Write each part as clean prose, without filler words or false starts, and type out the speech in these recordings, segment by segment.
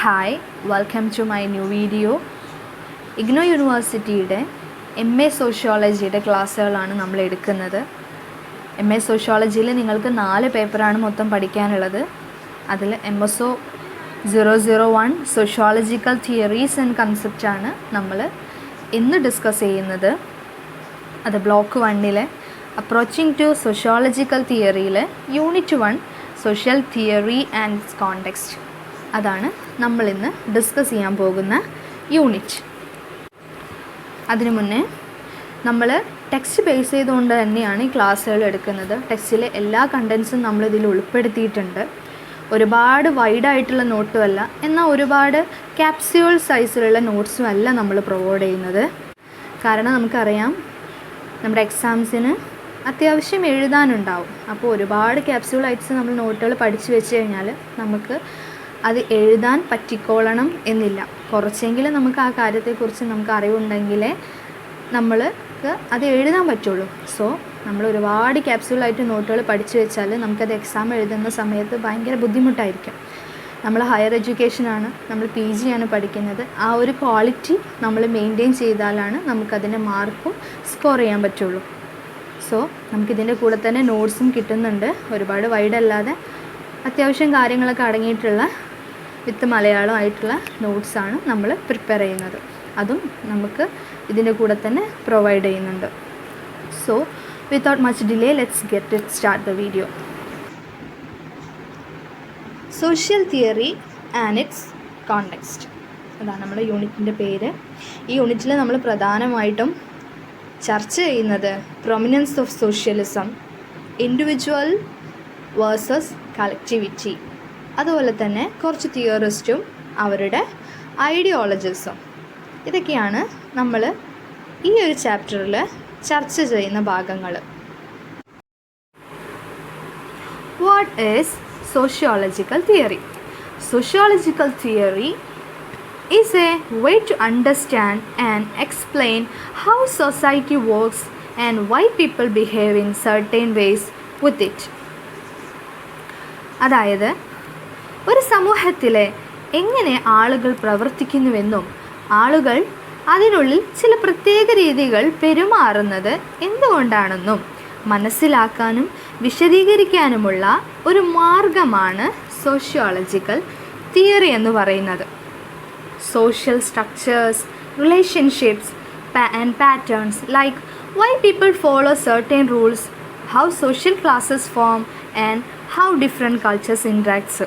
Hi, welcome to my new video. IGNOU യൂണിവേഴ്സിറ്റിയുടെ MA സോഷ്യോളജിയുടെ ക്ലാസ്സുകളാണ് നമ്മൾ എടുക്കുന്നത്. MA സോഷ്യോളജിയിൽ നിങ്ങൾക്ക് 4 പേപ്പറാണ് മൊത്തം പഠിക്കാനുള്ളത്. അതിൽ MSO 001 സോഷ്യോളജിക്കൽ തിയറീസ് ആൻഡ് കൺസെപ്റ്റാണ് നമ്മൾ ഇന്ന് ഡിസ്കസ് ചെയ്യുന്നത്. അത് ബ്ലോക്ക് 1 അപ്രോച്ചിങ് ടു സോഷ്യോളജിക്കൽ തിയറിയിൽ unit 1 social theory and context, അതാണ് നമ്മളിന്ന് ഡിസ്കസ് ചെയ്യാൻ പോകുന്ന യൂണിറ്റ്. അതിനു മുന്നേ നമ്മൾ ടെക്സ്റ്റ് ബേസ് ചെയ്തുകൊണ്ട് തന്നെയാണ് ഈ ക്ലാസ്സുകൾ എടുക്കുന്നത്. ടെക്സ്റ്റിലെ എല്ലാ കണ്ടൻസും നമ്മളിതിൽ ഉൾപ്പെടുത്തിയിട്ടുണ്ട്. ഒരുപാട് വൈഡായിട്ടുള്ള നോട്ടും അല്ല, എന്നാൽ ഒരുപാട് ക്യാപ്സ്യൂൾ സൈസിലുള്ള നോട്ട്സും അല്ല നമ്മൾ പ്രൊവൈഡ് ചെയ്യുന്നത്. കാരണം നമുക്കറിയാം, നമ്മുടെ എക്സാംസിന് അത്യാവശ്യം എഴുതാനുണ്ടാവും. അപ്പോൾ ഒരുപാട് ക്യാപ്സ്യൂളായിട്ട് നമ്മൾ നോട്ടുകൾ പഠിച്ചു വെച്ച് കഴിഞ്ഞാൽ നമുക്ക് അത് എഴുതാൻ പറ്റിക്കോളണം എന്നില്ല. കുറച്ചെങ്കിലും നമുക്ക് ആ കാര്യത്തെക്കുറിച്ച് നമുക്ക് അറിവുണ്ടെങ്കിലേ നമ്മൾക്ക് അത് എഴുതാൻ പറ്റുള്ളൂ. സോ നമ്മൾ ഒരുപാട് ക്യാപ്സ്യൂളായിട്ട് നോട്ടുകൾ പഠിച്ചു വെച്ചാൽ നമുക്കത് എക്സാം എഴുതുന്ന സമയത്ത് ഭയങ്കര ബുദ്ധിമുട്ടായിരിക്കും. നമ്മൾ ഹയർ എഡ്യൂക്കേഷനാണ്, നമ്മൾ PG ആണ് പഠിക്കുന്നത്. ആ ഒരു ക്വാളിറ്റി നമ്മൾ മെയിൻറ്റെയിൻ ചെയ്താലാണ് നമുക്കതിൻ്റെ മാർക്കും സ്കോർ ചെയ്യാൻ പറ്റുള്ളൂ. സോ നമുക്കിതിൻ്റെ കൂടെ തന്നെ നോട്ട്സും കിട്ടുന്നുണ്ട്. ഒരുപാട് വൈഡല്ലാതെ അത്യാവശ്യം കാര്യങ്ങളൊക്കെ അടങ്ങിയിട്ടുള്ള വിത്ത് മലയാളമായിട്ടുള്ള നോട്ട്സാണ് നമ്മൾ പ്രിപ്പയർ ചെയ്യുന്നത്. അതും നമുക്ക് ഇതിൻ്റെ കൂടെ തന്നെ പ്രൊവൈഡ് ചെയ്യുന്നുണ്ട്. So without much delay, let's get it start the video. Social theory and it's context, അതാണ് നമ്മുടെ യൂണിറ്റിൻ്റെ പേര്. ഈ യൂണിറ്റിൽ നമ്മൾ പ്രധാനമായിട്ടും ചർച്ച ചെയ്യുന്നത് prominence of socialism, individual versus collectivity, അതുപോലെ തന്നെ കുറച്ച് തിയറിസ്റ്റും അവരുടെ ഐഡിയോളജീസും. ഇതൊക്കെയാണ് നമ്മൾ ഈ ഒരു ചാപ്റ്ററിൽ ചർച്ച ചെയ്യുന്ന ഭാഗങ്ങൾ. What is sociological theory? Sociological theory is a way to understand and explain how society works and why people behave in certain ways with it. അതായത് ഒരു സമൂഹത്തിലെ എങ്ങനെ ആളുകൾ പ്രവർത്തിക്കുന്നുവെന്നും ആളുകൾ അതിനുള്ളിൽ ചില പ്രത്യേക രീതികൾ പെരുമാറുന്നത് എന്തുകൊണ്ടാണെന്നും മനസ്സിലാക്കാനും വിശദീകരിക്കാനുമുള്ള ഒരു മാർഗമാണ് സോഷ്യോളജിക്കൽ തിയറി എന്ന് പറയുന്നത്. Social structures, relationships and patterns, like why people follow certain rules, how social classes form and how different cultures interact.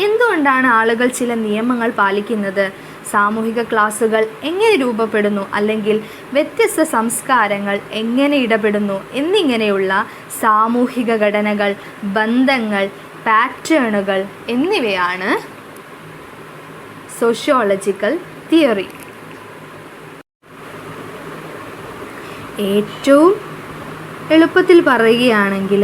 എന്തുകൊണ്ടാണ് ആളുകൾ ചില നിയമങ്ങൾ പാലിക്കുന്നത്, സാമൂഹിക ക്ലാസുകൾ എങ്ങനെ രൂപപ്പെടുന്നു, അല്ലെങ്കിൽ വ്യത്യസ്ത സംസ്കാരങ്ങൾ എങ്ങനെ ഇടപെടുന്നു എന്നിങ്ങനെയുള്ള സാമൂഹിക ഘടനകൾ, ബന്ധങ്ങൾ, പാറ്റേണുകൾ എന്നിവയാണ് സോഷ്യോളജിക്കൽ തിയറി. ഏറ്റവും എളുപ്പത്തിൽ പറയുകയാണെങ്കിൽ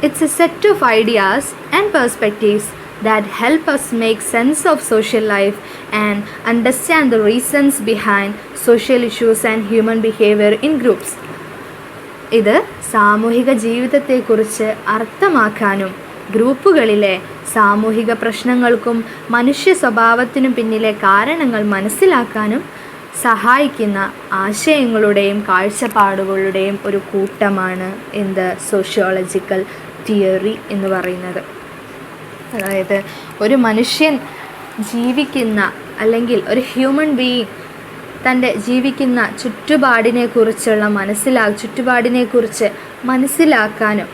it's A set of ideas and perspectives that help us make sense of social life and understand the reasons behind social issues and human behavior in groups. ഇത് സാമൂഹിക ജീവിതത്തെക്കുറിച്ച് അർത്ഥമാക്കാനും ഗ്രൂപ്പുകളിലെ സാമൂഹിക പ്രശ്നങ്ങൾക്കും മനുഷ്യ സ്വഭാവത്തിനും പിന്നിലെ കാരണങ്ങൾ മനസ്സിലാക്കാനും സഹായിക്കുന്ന ആശയങ്ങളുടെയും കാഴ്ചപ്പാടുകളുടെയും ഒരു കൂട്ടമാണ് സോഷ്യോളജിക്കൽ തിയറി എന്ന് പറയുന്നത്. അതായത് ഒരു മനുഷ്യൻ ജീവിക്കുന്ന, അല്ലെങ്കിൽ ഒരു ഹ്യൂമൻ ബീയിങ് തൻ്റെ ജീവിക്കുന്ന ചുറ്റുപാടിനെക്കുറിച്ച് മനസ്സിലാക്കാനും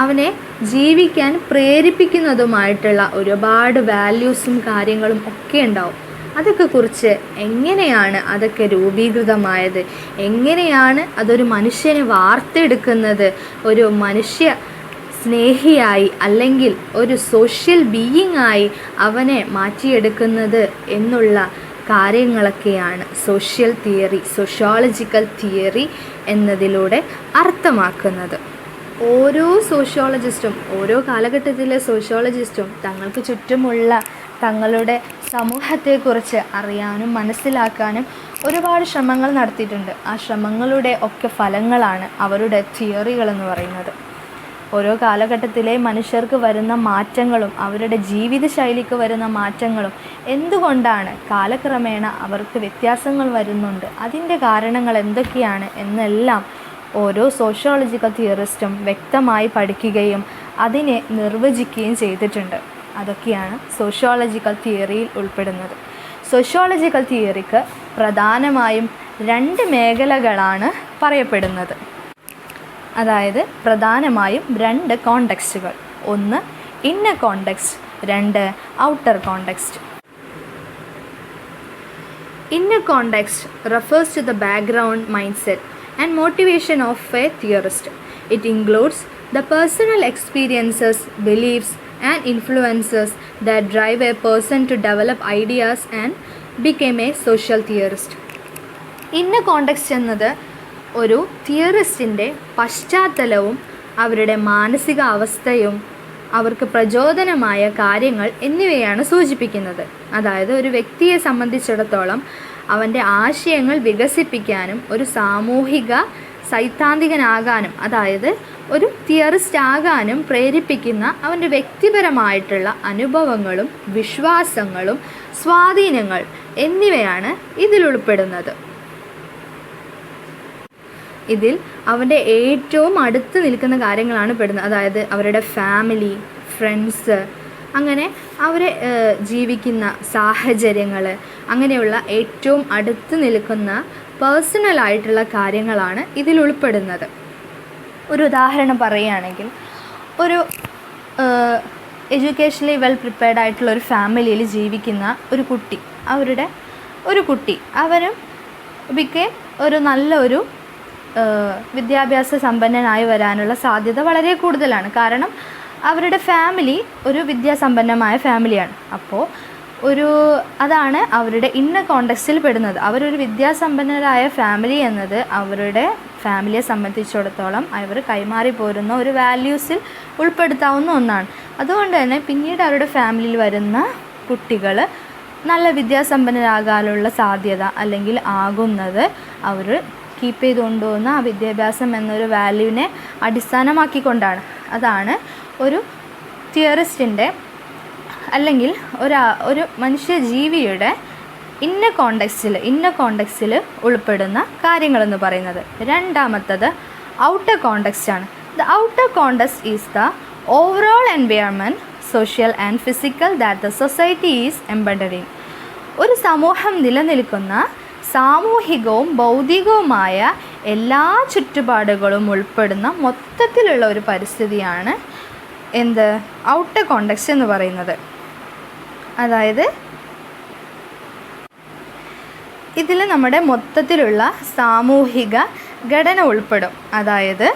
അവനെ ജീവിക്കാൻ പ്രേരിപ്പിക്കുന്നതുമായിട്ടുള്ള ഒരുപാട് വാല്യൂസും കാര്യങ്ങളും ഒക്കെ ഉണ്ടാവും. അതൊക്കെ കുറിച്ച് എങ്ങനെയാണ് അതൊക്കെ രൂപീകൃതമായത്, എങ്ങനെയാണ് അതൊരു മനുഷ്യനെ വാർത്തെടുക്കുന്നത്, ഒരു മനുഷ്യ സ്നേഹിയായി അല്ലെങ്കിൽ ഒരു സോഷ്യൽ ബീയിങ് ആയി അവനെ മാറ്റിയെടുക്കുന്നത് എന്നുള്ള കാര്യങ്ങളൊക്കെയാണ് സോഷ്യോളജിക്കൽ തിയറി എന്നതിലൂടെ അർത്ഥമാക്കുന്നത്. ഓരോ സോഷ്യോളജിസ്റ്റും, ഓരോ കാലഘട്ടത്തിലെ സോഷ്യോളജിസ്റ്റും തങ്ങൾക്ക് ചുറ്റുമുള്ള തങ്ങളുടെ സമൂഹത്തെക്കുറിച്ച് അറിയാനും മനസ്സിലാക്കാനും ഒരുപാട് ശ്രമങ്ങൾ നടത്തിയിട്ടുണ്ട്. ആ ശ്രമങ്ങളുടെ ഒക്കെ ഫലങ്ങളാണ് അവരുടെ തിയറികളെന്ന് പറയുന്നത്. ഓരോ കാലഘട്ടത്തിലെ മനുഷ്യർക്ക് വരുന്ന മാറ്റങ്ങളും അവരുടെ ജീവിതശൈലിക്ക് വരുന്ന മാറ്റങ്ങളും എന്തുകൊണ്ടാണ് കാലക്രമേണ അവർക്ക് വ്യത്യാസങ്ങൾ വരുന്നുണ്ട്, അതിൻ്റെ കാരണങ്ങൾ എന്തൊക്കെയാണ് എന്നെല്ലാം ഓരോ സോഷ്യോളജിക്കൽ തിയറിസ്റ്റും വ്യക്തമായി പഠിക്കുകയും അതിനെ നിർവചിക്കുകയും ചെയ്തിട്ടുണ്ട്. അതൊക്കെയാണ് സോഷ്യോളജിക്കൽ തിയറിയിൽ ഉൾപ്പെടുന്നത്. സോഷ്യോളജിക്കൽ തിയറിക്ക് പ്രധാനമായും 2 മേഖലകളാണ് പറയപ്പെടുന്നത്. അതായത് പ്രധാനമായും 2 കോണ്ടെക്സ്റ്റുകൾ. ഒന്ന് inner context, 2 outer context. Inner context refers to the background mindset and motivation of a theorist. It includes the personal experiences, beliefs, and influences that drive a person to develop ideas and become a social theorist. Inner context എന്നത് ഒരു തിയറിസ്റ്റിൻ്റെ പശ്ചാത്തലവും അവരുടെ മാനസിക അവസ്ഥയും അവർക്ക് പ്രചോദനമായ കാര്യങ്ങൾ എന്നിവയാണ് സൂചിപ്പിക്കുന്നത്. അതായത് ഒരു വ്യക്തിയെ സംബന്ധിച്ചിടത്തോളം അവൻ്റെ ആശയങ്ങൾ വികസിപ്പിക്കാനും ഒരു സാമൂഹിക സൈദ്ധാന്തികനാകാനും, അതായത് ഒരു തിയറിസ്റ്റ് ആകാനും പ്രേരിപ്പിക്കുന്ന അവൻ്റെ വ്യക്തിപരമായിട്ടുള്ള അനുഭവങ്ങളും വിശ്വാസങ്ങളും സ്വാധീനങ്ങൾ എന്നിവയാണ് ഇതിൽ ഉൾപ്പെടുന്നത്. ഇതിൽ അവൻ്റെ ഏറ്റവും അടുത്ത് നിൽക്കുന്ന കാര്യങ്ങളാണ് പെടുന്നത്. അതായത് അവരുടെ ഫാമിലി, ഫ്രണ്ട്സ്, അങ്ങനെ അവരെ ജീവിക്കുന്ന സാഹചര്യങ്ങൾ, അങ്ങനെയുള്ള ഏറ്റവും അടുത്ത് നിൽക്കുന്ന പേഴ്സണലായിട്ടുള്ള കാര്യങ്ങളാണ് ഇതിൽ ഉൾപ്പെടുന്നത്. ഒരു ഉദാഹരണം പറയുകയാണെങ്കിൽ, ഒരു എഡ്യൂക്കേഷണലി വെൽ പ്രിപ്പയർഡ് ആയിട്ടുള്ള ഒരു ഫാമിലിയിൽ ജീവിക്കുന്ന ഒരു കുട്ടി അവരും ഒരു നല്ലൊരു വിദ്യാഭ്യാസ സമ്പന്നനായി വരാനുള്ള സാധ്യത വളരെ കൂടുതലാണ്. കാരണം അവരുടെ ഫാമിലി ഒരു വിദ്യാസമ്പന്നമായ ഫാമിലിയാണ്. അപ്പോൾ അതാണ് അവരുടെ ഇന്നർ കോണ്ടെക്സ്റ്റിൽ പെടുന്നത്. അവരൊരു വിദ്യാസമ്പന്നരായ ഫാമിലി എന്നത് അവരുടെ ഫാമിലിയെ സംബന്ധിച്ചിടത്തോളം അവർ കൈമാറി പോരുന്ന ഒരു വാല്യൂസിൽ ഉൾപ്പെടുത്താവുന്ന ഒന്നാണ്. അതുകൊണ്ട് തന്നെ പിന്നീട് അവരുടെ ഫാമിലിയിൽ വരുന്ന കുട്ടികൾ നല്ല വിദ്യാസമ്പന്നരാകാനുള്ള സാധ്യത അല്ലെങ്കിൽ ആകുന്നത് അവർ കീപ്പ് ചെയ്ത് കൊണ്ടുപോകുന്ന ആ വിദ്യാഭ്യാസം എന്നൊരു വാല്യൂവിനെ അടിസ്ഥാനമാക്കിക്കൊണ്ടാണ്. അതാണ് ഒരു തിയറിസ്റ്റിൻ്റെ അല്ലെങ്കിൽ ഒരു മനുഷ്യജീവിയുടെ ഇന്നർ കോണ്ടെക്സ്റ്റിൽ ഉൾപ്പെടുന്ന കാര്യങ്ങളെന്ന് പറയുന്നത്. രണ്ടാമത്തത് ഔട്ടർ കോണ്ടെക്സ്റ്റ് ആണ്. The outer context is the overall environment, social and physical that the society is embedded in. ഒരു സമൂഹം നിലനിൽക്കുന്ന സാമൂഹികവും ഭൗതികവുമായ എല്ലാ ചുറ്റുപാടുകളും ഉൾപ്പെടുന്ന മൊത്തത്തിലുള്ള ഒരു പരിസ്ഥിതിയാണ് ഔട്ടർ കോണ്ടെക്സ്റ്റ് എന്ന് പറയുന്നത്. അതായത് ഇതിൽ നമ്മുടെ മൊത്തത്തിലുള്ള സാമൂഹിക ഘടന ഉൾപ്പെടും. അതായത്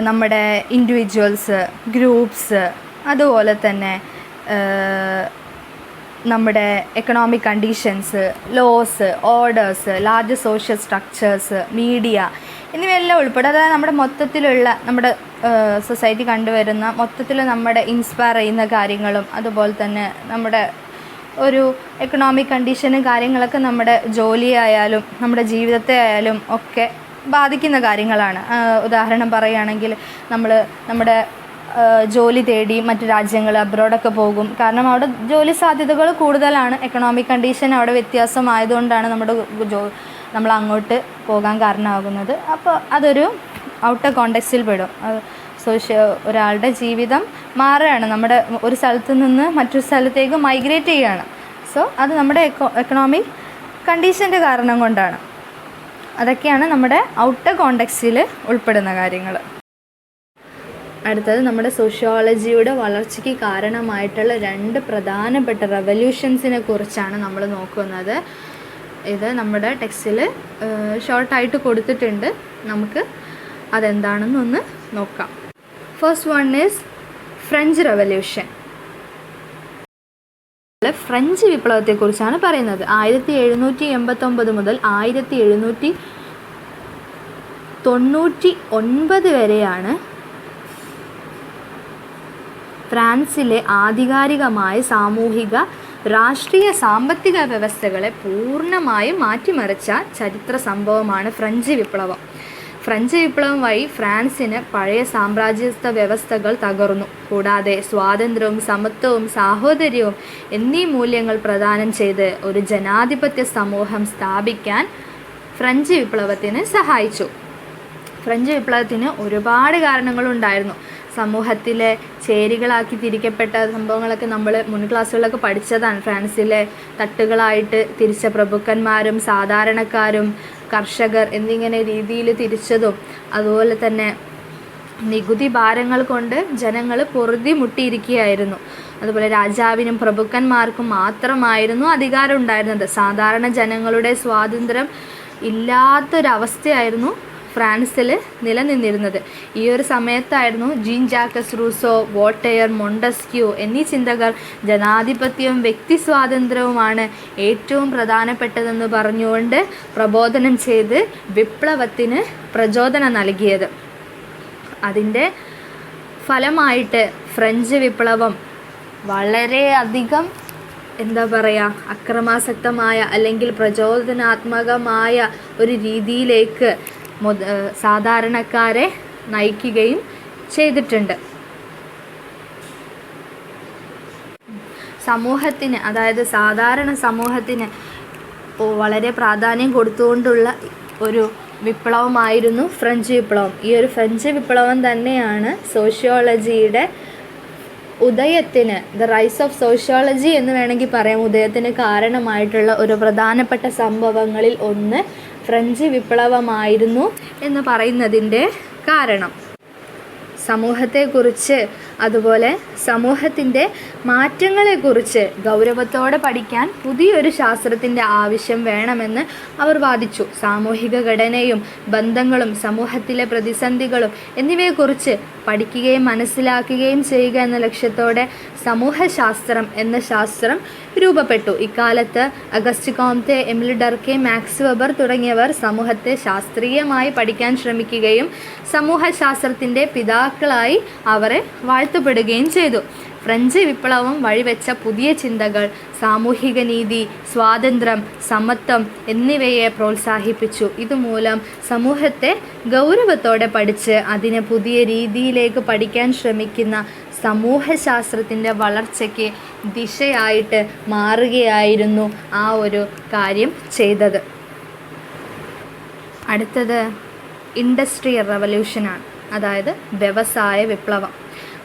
നമ്മുടെ ഇൻഡിവിജ്വൽസ്, ഗ്രൂപ്പ്സ്, അതുപോലെ തന്നെ നമ്മുടെ economic conditions, laws, orders, large social structures, media എന്നിവയെല്ലാം ഉൾപ്പെടും. അതായത് നമ്മുടെ മൊത്തത്തിലുള്ള നമ്മുടെ സൊസൈറ്റി കണ്ടുവരുന്ന മൊത്തത്തിൽ നമ്മുടെ ഇൻസ്പയർ ചെയ്യുന്ന കാര്യങ്ങളും, അതുപോലെ തന്നെ നമ്മുടെ ഒരു എക്കണോമിക് കണ്ടീഷനും കാര്യങ്ങളൊക്കെ നമ്മുടെ ജോലിയായാലും നമ്മുടെ ജീവിതത്തെ ആയാലും ഒക്കെ ബാധിക്കുന്ന കാര്യങ്ങളാണ്. ഉദാഹരണം പറയുകയാണെങ്കിൽ നമ്മുടെ ജോലി തേടി മറ്റു രാജ്യങ്ങൾ, അബ്രോഡൊക്കെ പോകും. കാരണം അവിടെ ജോലി സാധ്യതകൾ കൂടുതലാണ്. എക്കണോമിക് കണ്ടീഷൻ അവിടെ വ്യത്യാസമായതുകൊണ്ടാണ് നമ്മൾ അങ്ങോട്ട് പോകാൻ കാരണമാകുന്നത്. അപ്പോൾ അതൊരു ഔട്ടർ കോണ്ടെക്സ്റ്റിൽ പെടും. ഒരാളുടെ ജീവിതം മാറുകയാണ്, നമ്മുടെ ഒരു സ്ഥലത്ത് നിന്ന് മറ്റൊരു സ്ഥലത്തേക്ക് മൈഗ്രേറ്റ് ചെയ്യുകയാണ്. സോ അത് നമ്മുടെ എക്കണോമിക് കണ്ടീഷൻ്റെ കാരണം കൊണ്ടാണ്. അതൊക്കെയാണ് നമ്മുടെ ഔട്ടർ കോണ്ടെക്സ്റ്റിൽ ഉൾപ്പെടുന്ന കാര്യങ്ങൾ. അടുത്തത് നമ്മുടെ സോഷ്യോളജിയുടെ വളർച്ചയ്ക്ക് കാരണമായിട്ടുള്ള 2 പ്രധാനപ്പെട്ട റെവല്യൂഷൻസിനെ കുറിച്ചാണ് നമ്മൾ നോക്കുന്നത്. ഇത് നമ്മുടെ ടെക്സ്റ്റിൽ ഷോർട്ടായിട്ട് കൊടുത്തിട്ടുണ്ട്. നമുക്ക് അതെന്താണെന്നൊന്ന് നോക്കാം. First one is French revolution. French വിപ്ലവത്തെക്കുറിച്ചാണ് പറയുന്നത്. 1789 മുതൽ 1799 വരെയാണ് ഫ്രാൻസിലെ ആധികാരികമായ സാമൂഹിക, രാഷ്ട്രീയ, സാമ്പത്തിക വ്യവസ്ഥകളെ പൂർണ്ണമായും മാറ്റിമറിച്ച ചരിത്ര സംഭവമാണ് ഫ്രഞ്ച് വിപ്ലവം. ഫ്രഞ്ച് വിപ്ലവം വഴി ഫ്രാൻസിന് പഴയ സാമ്രാജ്യത്വ വ്യവസ്ഥകൾ തകർന്നു. കൂടാതെ സ്വാതന്ത്ര്യവും സമത്വവും സാഹോദര്യവും എന്നീ മൂല്യങ്ങൾ പ്രദാനം ചെയ്ത് ഒരു ജനാധിപത്യ സമൂഹം സ്ഥാപിക്കാൻ ഫ്രഞ്ച് വിപ്ലവത്തിന് സഹായിച്ചു. ഫ്രഞ്ച് വിപ്ലവത്തിന് ഒരുപാട് കാരണങ്ങളുണ്ടായിരുന്നു. സമൂഹത്തിലെ ചേരികളാക്കി തിരിക്കപ്പെട്ട സംഭവങ്ങളൊക്കെ നമ്മൾ മുൻ ക്ലാസ്സുകളിലൊക്കെ പഠിച്ചതാണ്. ഫ്രാൻസിലെ തട്ടുകളായിട്ട് തിരിച്ച പ്രഭുക്കന്മാരും സാധാരണക്കാരും കർഷകർ എന്നിങ്ങനെ രീതിയിൽ തിരിച്ചതും, അതുപോലെ തന്നെ നികുതി ഭാരങ്ങൾ കൊണ്ട് ജനങ്ങൾ പൊറുതി മുട്ടിയിരിക്കുകയായിരുന്നു. അതുപോലെ രാജാവിനും പ്രഭുക്കന്മാർക്കും മാത്രമായിരുന്നു അധികാരം ഉണ്ടായിരുന്നത്. സാധാരണ ജനങ്ങളുടെ സ്വാതന്ത്ര്യം ഇല്ലാത്തൊരവസ്ഥയായിരുന്നു ഫ്രാൻസിൽ നിലനിന്നിരുന്നത്. ഈ ഒരു സമയത്തായിരുന്നു Jean Jacques Rousseau, Voltaire, Montesquieu എന്നീ ചിന്തകർ ജനാധിപത്യവും വ്യക്തി സ്വാതന്ത്ര്യവുമാണ് ഏറ്റവും പ്രധാനപ്പെട്ടതെന്ന് പറഞ്ഞുകൊണ്ട് പ്രബോധനം ചെയ്ത് വിപ്ലവത്തിന് പ്രചോദനം നൽകിയത്. അതിൻ്റെ ഫലമായിട്ട് ഫ്രഞ്ച് വിപ്ലവം വളരെയധികം അക്രമാസക്തമായ അല്ലെങ്കിൽ പ്രചോദനാത്മകമായ ഒരു രീതിയിലേക്ക് സാധാരണക്കാരെ നയിക്കുകയും ചെയ്തിട്ടുണ്ട്. സമൂഹത്തിന്, അതായത് സാധാരണ സമൂഹത്തിന് വളരെ പ്രാധാന്യം കൊടുത്തുകൊണ്ടുള്ള ഒരു വിപ്ലവമായിരുന്നു ഫ്രഞ്ച് വിപ്ലവം. ഈ ഒരു ഫ്രഞ്ച് വിപ്ലവം തന്നെയാണ് സോഷ്യോളജിയുടെ ഉദയത്തിന്, ദ റൈസ് ഓഫ് സോഷ്യോളജി എന്ന് വേണമെങ്കിൽ പറയാം, ഉദയത്തിന് കാരണമായിട്ടുള്ള ഒരു പ്രധാനപ്പെട്ട സംഭവങ്ങളിൽ ഒന്ന് ഫ്രഞ്ച് വിപ്ലവമായിരുന്നു എന്ന് പറയുന്നതിൻ്റെ കാരണം. സമൂഹത്തെക്കുറിച്ച്, അതുപോലെ സമൂഹത്തിൻ്റെ മാറ്റങ്ങളെക്കുറിച്ച് ഗൗരവത്തോടെ പഠിക്കാൻ പുതിയൊരു ശാസ്ത്രത്തിൻ്റെ ആവശ്യം വേണമെന്ന് അവർ വാദിച്ചു. സാമൂഹിക ഘടനയും ബന്ധങ്ങളും സമൂഹത്തിലെ പ്രതിസന്ധികളും എന്നിവയെക്കുറിച്ച് പഠിക്കുകയും മനസ്സിലാക്കുകയും ചെയ്യുക എന്ന ലക്ഷ്യത്തോടെ സമൂഹശാസ്ത്രം എന്ന ശാസ്ത്രം രൂപപ്പെട്ടു. ഇക്കാലത്ത് Auguste Comte, Emile Durkheim, Max Weber തുടങ്ങിയവർ സമൂഹത്തെ ശാസ്ത്രീയമായി പഠിക്കാൻ ശ്രമിക്കുകയും സമൂഹശാസ്ത്രത്തിൻ്റെ പിതാക്കളായി അവരെ വാഴ്ത്തപ്പെടുകയും ചെയ്തു. ഫ്രഞ്ച് വിപ്ലവം വഴിവെച്ച പുതിയ ചിന്തകൾ സാമൂഹിക നീതി, സ്വാതന്ത്ര്യം, സമത്വം എന്നിവയെ പ്രോത്സാഹിപ്പിച്ചു. ഇതുമൂലം സമൂഹത്തെ ഗൗരവത്തോടെ പഠിച്ച് അതിനെ പുതിയ രീതിയിലേക്ക് പഠിക്കാൻ ശ്രമിക്കുന്ന സമൂഹശാസ്ത്രത്തിൻ്റെ വളർച്ചയ്ക്ക് ദിശയായിട്ട് മാറുകയായിരുന്നു ആ ഒരു കാര്യം ചെയ്തത്. അടുത്തത് ഇൻഡസ്ട്രിയൽ റവല്യൂഷനാണ്, അതായത് വ്യവസായ വിപ്ലവം.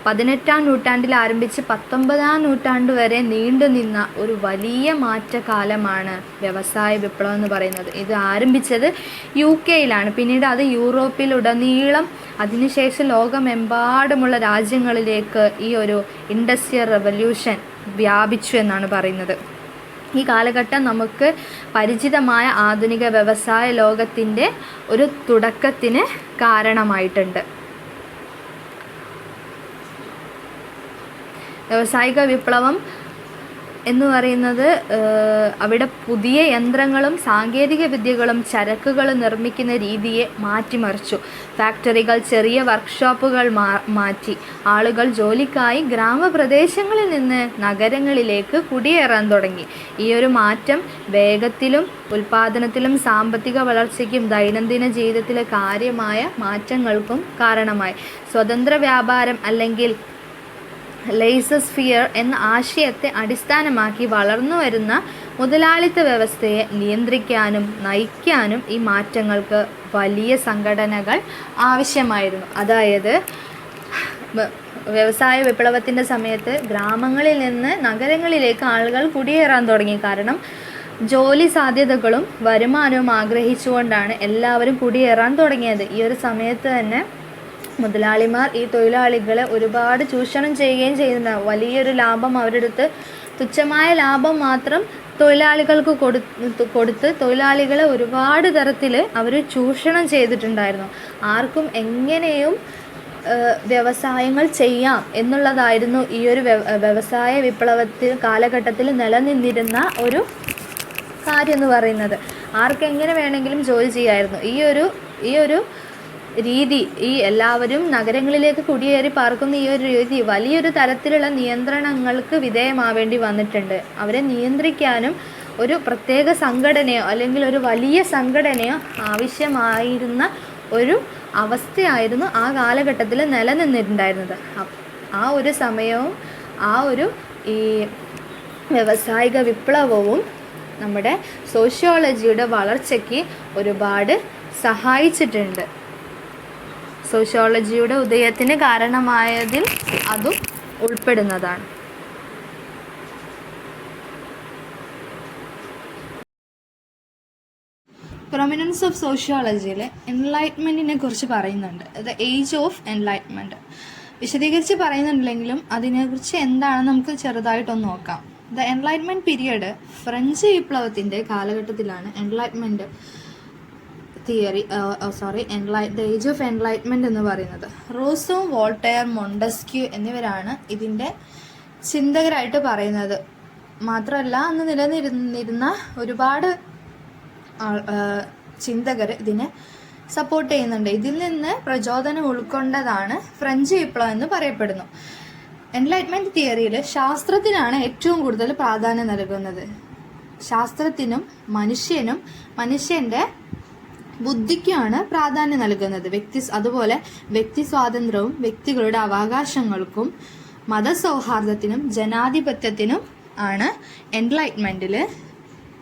18-ാം നൂറ്റാണ്ടിൽ ആരംഭിച്ച് 19-ാം നൂറ്റാണ്ട് വരെ നീണ്ടുനിന്ന ഒരു വലിയ മാറ്റകാലമാണ് വ്യവസായ വിപ്ലവം എന്ന് പറയുന്നത്. ഇത് ആരംഭിച്ചത് UK-യിലാണ്, പിന്നീട് അത് യൂറോപ്പിലുടനീളം, അതിനുശേഷം ലോകമെമ്പാടുമുള്ള രാജ്യങ്ങളിലേക്ക് ഈ ഒരു ഇൻഡസ്ട്രിയൽ റവല്യൂഷൻ വ്യാപിച്ചു എന്നാണ് പറയുന്നത്. ഈ കാലഘട്ടം നമുക്ക് പരിചിതമായ ആധുനിക വ്യവസായ ലോകത്തിൻ്റെ ഒരു തുടക്കത്തിന് കാരണമായിട്ടുണ്ട്. വ്യാവസായിക വിപ്ലവം എന്ന് പറയുന്നത് അവിടെ പുതിയ യന്ത്രങ്ങളും സാങ്കേതിക വിദ്യകളും ചരക്കുകൾ നിർമ്മിക്കുന്ന രീതിയെ മാറ്റിമറിച്ചു. ഫാക്ടറികൾ ചെറിയ വർക്ക്ഷോപ്പുകൾ മാറ്റി ആളുകൾ ജോലിക്കായി ഗ്രാമപ്രദേശങ്ങളിൽ നിന്ന് നഗരങ്ങളിലേക്ക് കുടിയേറാൻ തുടങ്ങി. ഈ ഒരു മാറ്റം വേഗത്തിലും ഉൽപാദനത്തിലും സാമ്പത്തിക വളർച്ചയ്ക്കും ദൈനംദിന ജീവിതത്തിലെ കാര്യമായ മാറ്റങ്ങൾക്കും കാരണമായി. സ്വതന്ത്ര വ്യാപാരം അല്ലെങ്കിൽ ലെയ്സർ-ഫെയർ എന്ന ആശയത്തെ അടിസ്ഥാനമാക്കി വളർന്നു വരുന്ന മുതലാളിത്ത വ്യവസ്ഥയെ നിയന്ത്രിക്കാനും നയിക്കാനും ഈ മാറ്റങ്ങൾക്ക് വലിയ സംഘടനകൾ ആവശ്യമായിരുന്നു. അതായത് വ്യവസായ വിപ്ലവത്തിൻ്റെ സമയത്ത് ഗ്രാമങ്ങളിൽ നിന്ന് നഗരങ്ങളിലേക്ക് ആളുകൾ കുടിയേറാൻ തുടങ്ങി. കാരണം ജോലി സാധ്യതകളും വരുമാനവും ആഗ്രഹിച്ചുകൊണ്ടാണ് എല്ലാവരും കുടിയേറാൻ തുടങ്ങിയത്. ഈ ഒരു സമയത്ത് തന്നെ മുതലാളിമാർ ഈ തൊഴിലാളികളെ ഒരുപാട് ചൂഷണം ചെയ്യുകയും ചെയ്യുന്ന വലിയൊരു ലാഭം അവരുടെ അടുത്ത്, തുച്ഛമായ ലാഭം മാത്രം തൊഴിലാളികൾക്ക് കൊടുത്ത് തൊഴിലാളികളെ ഒരുപാട് തരത്തിൽ അവർ ചൂഷണം ചെയ്തിട്ടുണ്ടായിരുന്നു. ആർക്കും എങ്ങനെയും വ്യവസായങ്ങൾ ചെയ്യാം എന്നുള്ളതായിരുന്നു ഈ ഒരു വ്യവസായ കാലഘട്ടത്തിൽ നിലനിന്നിരുന്ന ഒരു കാര്യം എന്ന് പറയുന്നത്. ആർക്കെങ്ങനെ വേണമെങ്കിലും ജോലി ചെയ്യാമായിരുന്നു. ഈ ഒരു രീതി, ഈ എല്ലാവരും നഗരങ്ങളിലേക്ക് കുടിയേറി പാർക്കുന്ന ഈ ഒരു രീതി വലിയൊരു തരത്തിലുള്ള നിയന്ത്രണങ്ങൾക്ക് വിധേയമാവേണ്ടി വന്നിട്ടുണ്ട്. അവരെ നിയന്ത്രിക്കാനും ഒരു പ്രത്യേക സംഘടനയോ അല്ലെങ്കിൽ ഒരു വലിയ സംഘടനയോ ആവശ്യമായിരുന്ന ഒരു അവസ്ഥയായിരുന്നു ആ കാലഘട്ടത്തിൽ നിലനിന്നിട്ടുണ്ടായിരുന്നത്. ആ ഒരു സമയവും ആ ഒരു ഈ വ്യാവസായിക വിപ്ലവവും നമ്മുടെ സോഷ്യോളജിയുടെ വളർച്ചയ്ക്ക് ഒരുപാട് സഹായിച്ചിട്ടുണ്ട്. സോഷ്യോളജിയുടെ ഉദയത്തിന് കാരണമായതിൽ അതും ഉൾപ്പെടുന്നതാണ്. പ്രൊമിനൻസ് ഓഫ് സോഷ്യോളജിയിൽ എൻലൈറ്റ്മെൻറ്റിനെ കുറിച്ച് പറയുന്നുണ്ട്. ദ ഏജ് ഓഫ് എൻലൈറ്റ്മെൻറ്റ് വിശദീകരിച്ച് പറയുന്നുണ്ടെങ്കിലും അതിനെക്കുറിച്ച് എന്താണെന്ന് നമുക്ക് ചെറുതായിട്ടൊന്ന് നോക്കാം. ദ എൻലൈറ്റ്മെൻറ്റ് പീരിയഡ് ഫ്രഞ്ച് വിപ്ലവത്തിൻ്റെ കാലഘട്ടത്തിലാണ് enlightenment theory the age of enlightenment എന്ന് പറയുന്നത്. റൂസോ, വോൾട്ടയർ, മോണ്ടസ്ക്യൂ എന്നിവരാണ് ഇതിൻ്റെ ചിന്തകരായിട്ട് പറയുന്നത്. മാത്രമല്ല അന്ന് നിലനിന്നിരുന്ന ഒരുപാട് ചിന്തകർ ഇതിനെ സപ്പോർട്ട് ചെയ്യുന്നുണ്ട്. ഇതിൽ നിന്ന് പ്രചോദനം ഉൾക്കൊണ്ടതാണ് ഫ്രഞ്ച് വിപ്ലവം എന്ന് പറയപ്പെടുന്നു. എൻലൈറ്റ്മെൻറ്റ് തിയറിയിൽ ശാസ്ത്രത്തിനാണ് ഏറ്റവും കൂടുതൽ പ്രാധാന്യം നൽകുന്നത്. ശാസ്ത്രത്തിനും മനുഷ്യൻ്റെ ബുദ്ധിക്കുമാണ് പ്രാധാന്യം നൽകുന്നത്. അതുപോലെ വ്യക്തി സ്വാതന്ത്ര്യവും വ്യക്തികളുടെ അവകാശങ്ങൾക്കും മതസൗഹാർദ്ദത്തിനും ജനാധിപത്യത്തിനും ആണ് എൻലൈറ്റ്മെൻറ്റിൽ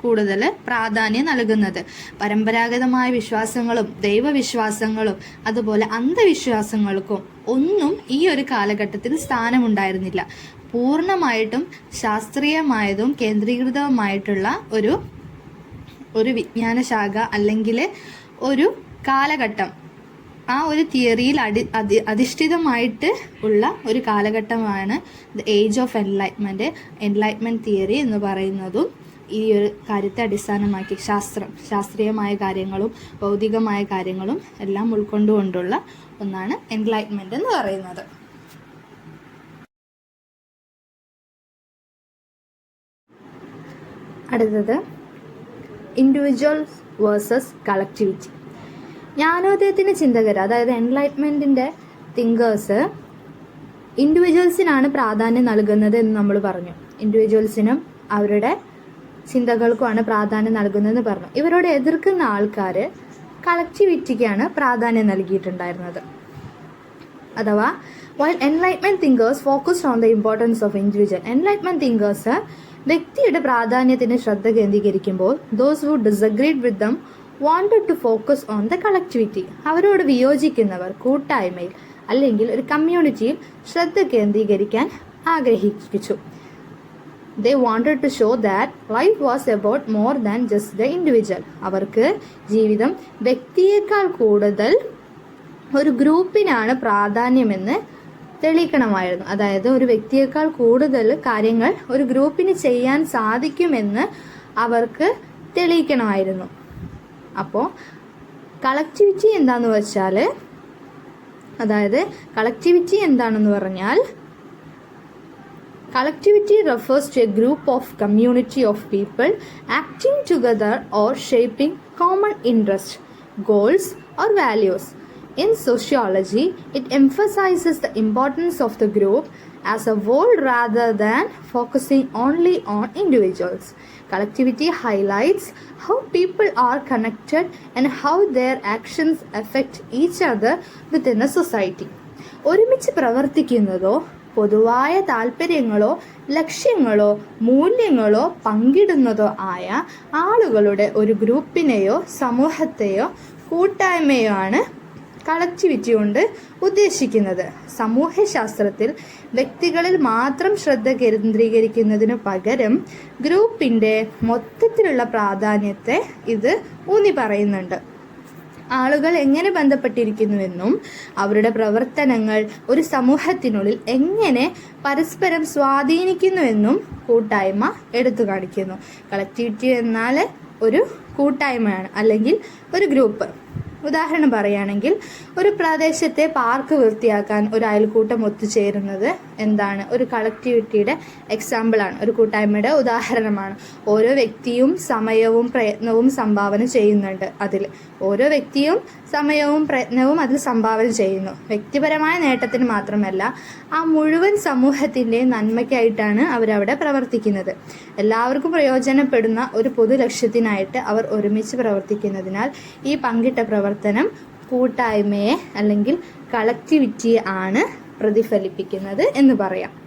കൂടുതൽ പ്രാധാന്യം നൽകുന്നത്. പരമ്പരാഗതമായ വിശ്വാസങ്ങളും ദൈവവിശ്വാസങ്ങളും അതുപോലെ അന്ധവിശ്വാസങ്ങൾക്കും ഒന്നും ഈ ഒരു കാലഘട്ടത്തിൽ സ്ഥാനമുണ്ടായിരുന്നില്ല. പൂർണ്ണമായിട്ടും ശാസ്ത്രീയമായതും കേന്ദ്രീകൃതവുമായിട്ടുള്ള ഒരു വിജ്ഞാനശാഖ അല്ലെങ്കിൽ ഒരു കാലഘട്ടം, ആ ഒരു തിയറിയിൽ അധിഷ്ഠിതമായിട്ട് ഉള്ള ഒരു കാലഘട്ടമാണ് the age of enlightenment theory എന്ന് പറയുന്നതും. ഈ ഒരു കാര്യത്തെ അടിസ്ഥാനമാക്കി ശാസ്ത്രീയമായ കാര്യങ്ങളും ഭൗതികമായ കാര്യങ്ങളും എല്ലാം ഉൾക്കൊണ്ടുകൊണ്ടുള്ള ഒന്നാണ് എൻലൈറ്റ്മെൻറ്റ് എന്ന് പറയുന്നത്. അടുത്തത് ഇൻഡിവിജ്വൽസ് വേഴ്സസ് കളക്ടിവിറ്റി. ജ്ഞാനോദയത്തിൻ്റെ ചിന്തകർ, അതായത് എൻലൈറ്റ്മെൻറ്റിൻ്റെ തിങ്കേഴ്സ് ഇൻഡിവിജ്വൽസിനാണ് പ്രാധാന്യം നൽകുന്നത് എന്ന് നമ്മൾ പറഞ്ഞു. ഇൻഡിവിജ്വൽസിനും അവരുടെ ചിന്തകൾക്കുമാണ് പ്രാധാന്യം നൽകുന്നതെന്ന് പറഞ്ഞു. ഇവരോട് എതിർക്കുന്ന ആൾക്കാർ കളക്ടിവിറ്റിക്കാണ് പ്രാധാന്യം നൽകിയിട്ടുണ്ടായിരുന്നത്. അഥവാ while enlightenment thinkers focused on the importance of individual, enlightenment thinkers വ്യക്തിയുടെ പ്രാധാന്യത്തിന് ശ്രദ്ധ കേന്ദ്രീകരിക്കുമ്പോൾ those who disagreed with them wanted to focus on the collectivity. അവരോട് വിയോജിക്കുന്നവർ കൂട്ടായ്മയിൽ അല്ലെങ്കിൽ ഒരു കമ്മ്യൂണിറ്റിയിൽ ശ്രദ്ധ കേന്ദ്രീകരിക്കാൻ ആഗ്രഹിച്ചു. They wanted to show that life was about more than just the individual. അവർക്ക് ജീവിതം വ്യക്തിയേക്കാൾ കൂടുതൽ ഒരു ഗ്രൂപ്പിനാണ് പ്രാധാന്യമെന്ന് തെളിയിക്കണമായിരുന്നു. അതായത് ഒരു വ്യക്തിയേക്കാൾ കൂടുതൽ കാര്യങ്ങൾ ഒരു ഗ്രൂപ്പിന് ചെയ്യാൻ സാധിക്കുമെന്ന് അവർക്ക് തെളിയിക്കണമായിരുന്നു. അപ്പോൾ കളക്ടിവിറ്റി എന്താണെന്ന് വെച്ചാൽ, അതായത് കളക്ടിവിറ്റി എന്താണെന്ന് പറഞ്ഞാൽ collectivity refers to a group of community of people acting together or shaping common interests, goals or values. In sociology, it emphasizes the importance of the group as a whole rather than focusing only on individuals. Collectivity highlights how people are connected and how their actions affect each other within a society. ഒരുമിച്ച് പ്രവർത്തിക്കുന്നതോ പൊതുവായ താല്പര്യങ്ങളോ ലക്ഷ്യങ്ങളോ മൂല്യങ്ങളോ പങ്കിടുന്നതോ ആയ ആളുകളുടെ ഒരു ഗ്രൂപ്പിനെയോ സമൂഹത്തെയോ കൂട്ടായ്മയോ ആണ് കളക്ടിവിറ്റി കൊണ്ട് ഉദ്ദേശിക്കുന്നത്. സമൂഹശാസ്ത്രത്തിൽ വ്യക്തികളിൽ മാത്രം ശ്രദ്ധ കേന്ദ്രീകരിക്കുന്നതിനു പകരം ഗ്രൂപ്പിൻ്റെ മൊത്തത്തിലുള്ള പ്രാധാന്യത്തെ ഇത് ഊന്നി പറയുന്നുണ്ട്. ആളുകൾ എങ്ങനെ ബന്ധപ്പെട്ടിരിക്കുന്നുവെന്നും അവരുടെ പ്രവർത്തനങ്ങൾ ഒരു സമൂഹത്തിനുള്ളിൽ എങ്ങനെ പരസ്പരം സ്വാധീനിക്കുന്നുവെന്നും കൂട്ടായ്മ എടുത്തു കാണിക്കുന്നു. കളക്ടിവിറ്റി എന്നാൽ ഒരു കൂട്ടായ്മയാണ് അല്ലെങ്കിൽ ഒരു ഗ്രൂപ്പ്. ഉദാഹരണം പറയുകയാണെങ്കിൽ ഒരു പ്രദേശത്തെ പാർക്ക് വൃത്തിയാക്കാൻ ഒരു അയൽക്കൂട്ടം ഒത്തുചേരുന്നത് എന്താണ്? ഒരു കളക്ടിവിറ്റിയുടെ എക്സാമ്പിളാണ്, ഒരു കൂട്ടായ്മയുടെ ഉദാഹരണമാണ്. ഓരോ വ്യക്തിയും സമയവും പ്രയത്നവും സംഭാവന ചെയ്യുന്നുണ്ട്. ഓരോ വ്യക്തിയും സമയവും പ്രയത്നവും അതിൽ സംഭാവന ചെയ്യുന്നു. വ്യക്തിപരമായ നേട്ടത്തിന് മാത്രമല്ല, ആ മുഴുവൻ സമൂഹത്തിൻ്റെ നന്മയ്ക്കായിട്ടാണ് അവരവിടെ പ്രവർത്തിക്കുന്നത്. എല്ലാവർക്കും പ്രയോജനപ്പെടുന്ന ഒരു പൊതു ലക്ഷ്യത്തിനായിട്ട് അവർ ഒരുമിച്ച് പ്രവർത്തിക്കുന്നതിനാൽ ഈ പങ്കിട്ട പ്രവർത്തനം കൂട്ടായ്മയെ അല്ലെങ്കിൽ കളക്ടിവിറ്റിയെ ആണ് പ്രതിഫലിപ്പിക്കുന്നത് എന്ന് പറയാം.